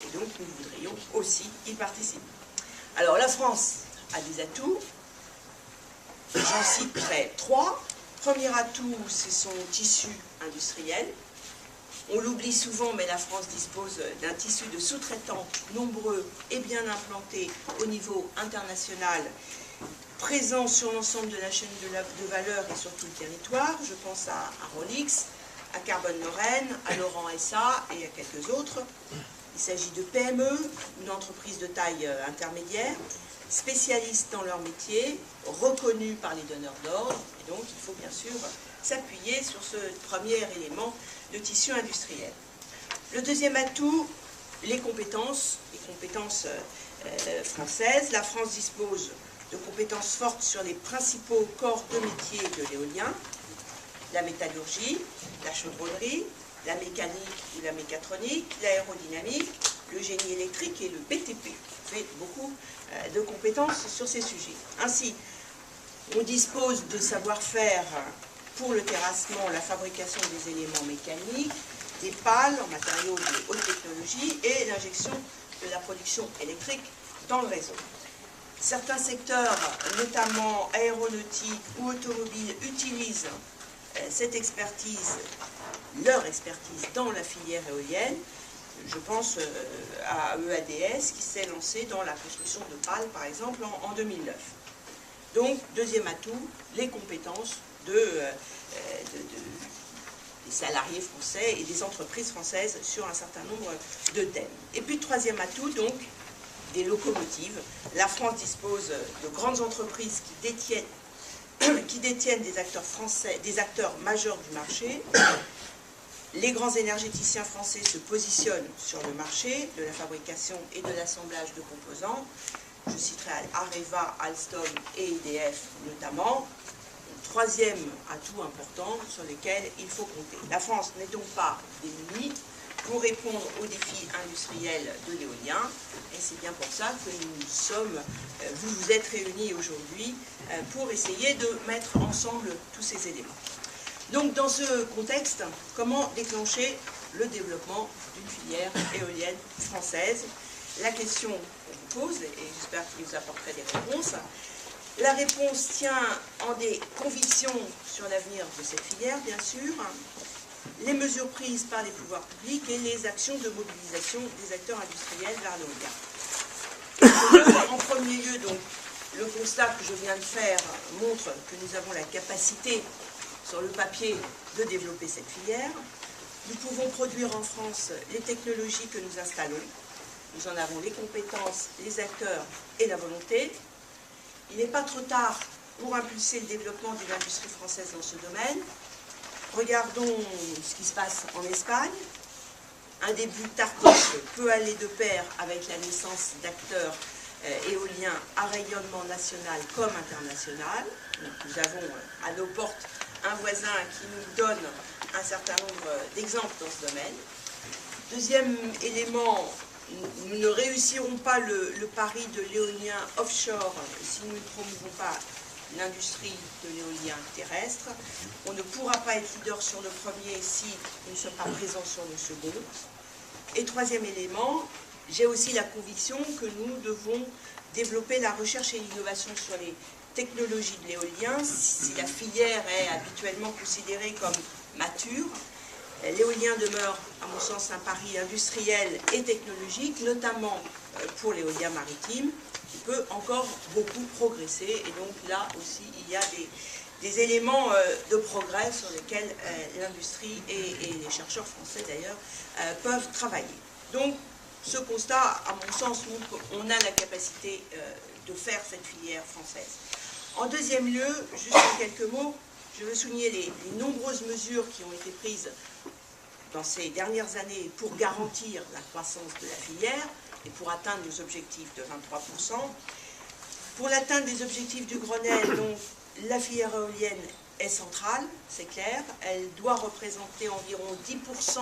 Et donc nous voudrions aussi y participer. Alors la France a des atouts, j'en citerai 3. Premier atout, c'est son tissu industriel. On l'oublie souvent, mais la France dispose d'un tissu de sous-traitants nombreux et bien implantés au niveau international, présents sur l'ensemble de la chaîne de valeur et sur tout le territoire. Je pense à Rolix, à Carbone Lorraine, à Laurent SA et à quelques autres. Il s'agit de PME, une entreprise de taille intermédiaire, spécialistes dans leur métier, reconnus par les donneurs d'ordre, et donc il faut bien sûr s'appuyer sur ce premier élément de tissu industriel. Le deuxième atout, les compétences françaises. La France dispose de compétences fortes sur les principaux corps de métier de l'éolien, la métallurgie, la chaudronnerie, la mécanique ou la mécatronique, l'aérodynamique, le génie électrique et le BTP. On fait beaucoup de compétences sur ces sujets. Ainsi, on dispose de savoir-faire pour le terrassement, la fabrication des éléments mécaniques, des pales en matériaux de haute technologie et l'injection de la production électrique dans le réseau. Certains secteurs, notamment aéronautique ou automobile, utilisent cette expertise, leur expertise dans la filière éolienne. Je pense à EADS qui s'est lancé dans la construction de pales, par exemple, en 2009. Donc, deuxième atout, les compétences des salariés français et des entreprises françaises sur un certain nombre de thèmes. Et puis, troisième atout, donc, des locomotives. La France dispose de grandes entreprises qui détiennent des acteurs français, des acteurs majeurs du marché. Les grands énergéticiens français se positionnent sur le marché de la fabrication et de l'assemblage de composants. Je citerai Areva, Alstom et EDF notamment. Troisième atout important sur lequel il faut compter. La France n'est donc pas démunie pour répondre aux défis industriels de l'éolien. Et c'est bien pour ça que vous vous êtes réunis aujourd'hui pour essayer de mettre ensemble tous ces éléments. Donc dans ce contexte, comment déclencher le développement d'une filière éolienne française? La question qu'on vous pose, et j'espère que vous apporterez des réponses, la réponse tient en des convictions sur l'avenir de cette filière, bien sûr, les mesures prises par les pouvoirs publics et les actions de mobilisation des acteurs industriels vers l'éolien. En premier lieu, donc, le constat que je viens de faire montre que nous avons la capacité sur le papier de développer cette filière. Nous pouvons produire en France les technologies que nous installons. Nous en avons les compétences, les acteurs et la volonté. Il n'est pas trop tard pour impulser le développement d'une industrie française dans ce domaine. Regardons ce qui se passe en Espagne. Un début tardif peut aller de pair avec la naissance d'acteurs éoliens à rayonnement national comme international. Donc, nous avons à nos portes un voisin qui nous donne un certain nombre d'exemples dans ce domaine. Deuxième élément, nous ne réussirons pas le pari de l'éolien offshore si nous ne promouvons pas l'industrie de l'éolien terrestre. On ne pourra pas être leader sur le premier si nous ne sommes pas présents sur le second. Et troisième élément, j'ai aussi la conviction que nous devons développer la recherche et l'innovation sur les technologies de l'éolien. Si la filière est habituellement considérée comme mature, l'éolien demeure, à mon sens, un pari industriel et technologique, notamment pour l'éolien maritime, qui peut encore beaucoup progresser. Et donc là aussi, il y a des éléments de progrès sur lesquels l'industrie et les chercheurs français d'ailleurs peuvent travailler. Donc ce constat, à mon sens, montre qu'on a la capacité de faire cette filière française. En deuxième lieu, juste en quelques mots, je veux souligner les nombreuses mesures qui ont été prises dans ces dernières années pour garantir la croissance de la filière et pour atteindre nos objectifs de 23%. Pour l'atteinte des objectifs du Grenelle, donc, la filière éolienne est centrale, c'est clair. Elle doit représenter environ 10%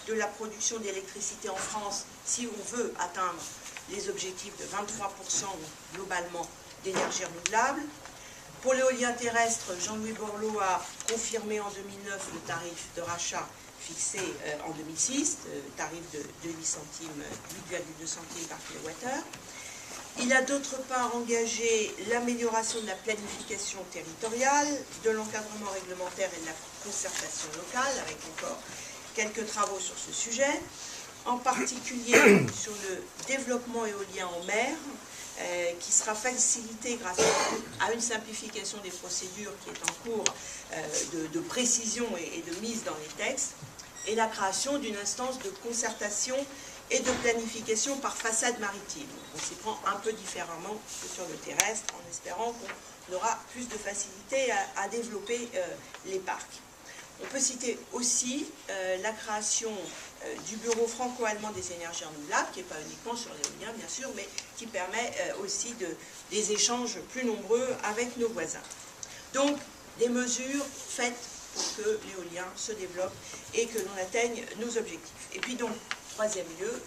de la production d'électricité en France si on veut atteindre les objectifs de 23% globalement d'énergie renouvelable. Pour l'éolien terrestre, Jean-Louis Borloo a confirmé en 2009 le tarif de rachat fixé en 2006, tarif de 8,2 centimes par kilowattheure. Il a d'autre part engagé l'amélioration de la planification territoriale, de l'encadrement réglementaire et de la concertation locale, avec encore quelques travaux sur ce sujet, en particulier sur le développement éolien en mer, qui sera facilité grâce à une simplification des procédures qui est en cours de précision et de mise dans les textes, et la création d'une instance de concertation et de planification par façade maritime. On s'y prend un peu différemment que sur le terrestre, en espérant qu'on aura plus de facilité à développer les parcs. On peut citer aussi la création du bureau franco-allemand des énergies renouvelables, qui n'est pas uniquement sur l'éolien bien sûr, mais qui permet aussi des échanges plus nombreux avec nos voisins. Donc des mesures faites pour que l'éolien se développe et que l'on atteigne nos objectifs. Et puis donc, troisième lieu,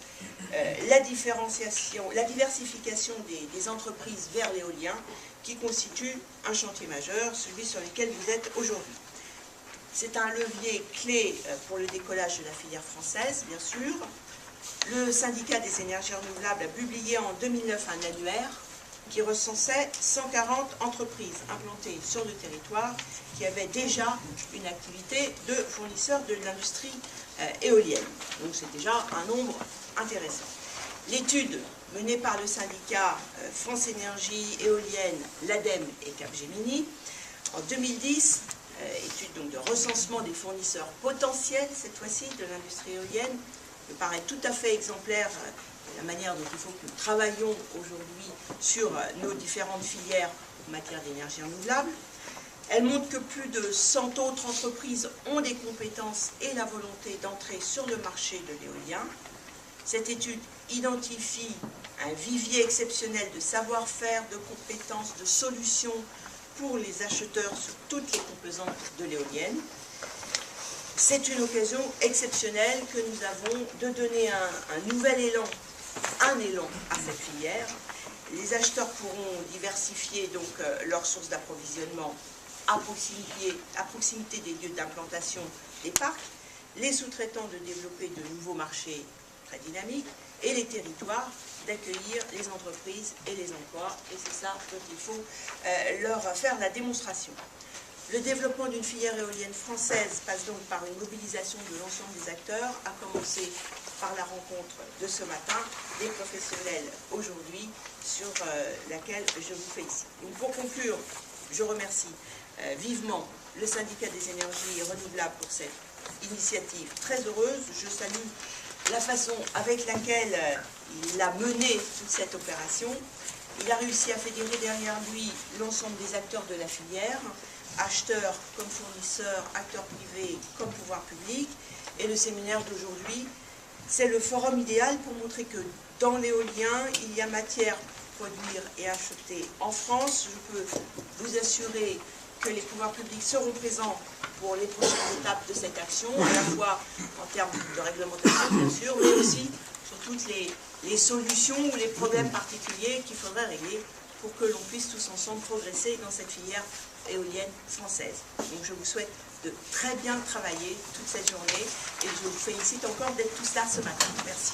la diversification des entreprises vers l'éolien, qui constitue un chantier majeur, celui sur lequel vous êtes aujourd'hui. C'est un levier clé pour le décollage de la filière française, bien sûr. Le syndicat des énergies renouvelables a publié en 2009 un annuaire qui recensait 140 entreprises implantées sur le territoire qui avaient déjà une activité de fournisseurs de l'industrie éolienne. Donc c'est déjà un nombre intéressant. L'étude menée par le syndicat France Énergie Éolienne, l'ADEME et Capgemini, en 2010, étude donc de recensement des fournisseurs potentiels, cette fois-ci, de l'industrie éolienne, me paraît tout à fait exemplaire de la manière dont il faut que nous travaillons aujourd'hui sur nos différentes filières en matière d'énergie renouvelable. Elle montre que plus de 100 autres entreprises ont des compétences et la volonté d'entrer sur le marché de l'éolien. Cette étude identifie un vivier exceptionnel de savoir-faire, de compétences, de solutions pour les acheteurs sur toutes les composantes de l'éolienne. C'est une occasion exceptionnelle que nous avons de donner un nouvel élan, à cette filière. Les acheteurs pourront diversifier donc leurs sources d'approvisionnement à proximité des lieux d'implantation des parcs, les sous-traitants de développer de nouveaux marchés très dynamiques et les territoires d'accueillir les entreprises et les emplois, et c'est ça dont il faut leur faire la démonstration. Le développement d'une filière éolienne française passe donc par une mobilisation de l'ensemble des acteurs, à commencer par la rencontre de ce matin des professionnels aujourd'hui, sur laquelle je vous félicite. Donc pour conclure, je remercie vivement le syndicat des énergies renouvelables pour cette initiative très heureuse. Je salue la façon avec laquelle il a mené toute cette opération. Il a réussi à fédérer derrière lui l'ensemble des acteurs de la filière, acheteurs comme fournisseurs, acteurs privés comme pouvoir public. Et le séminaire d'aujourd'hui, c'est le forum idéal pour montrer que dans l'éolien, il y a matière à produire et acheter en France. Je peux vous assurer que les pouvoirs publics seront présents pour les prochaines étapes de cette action, à la fois en termes de réglementation, bien sûr, mais aussi sur toutes les solutions ou les problèmes particuliers qu'il faudrait régler pour que l'on puisse tous ensemble progresser dans cette filière éolienne française. Donc je vous souhaite de très bien travailler toute cette journée et je vous félicite encore d'être tous là ce matin. Merci.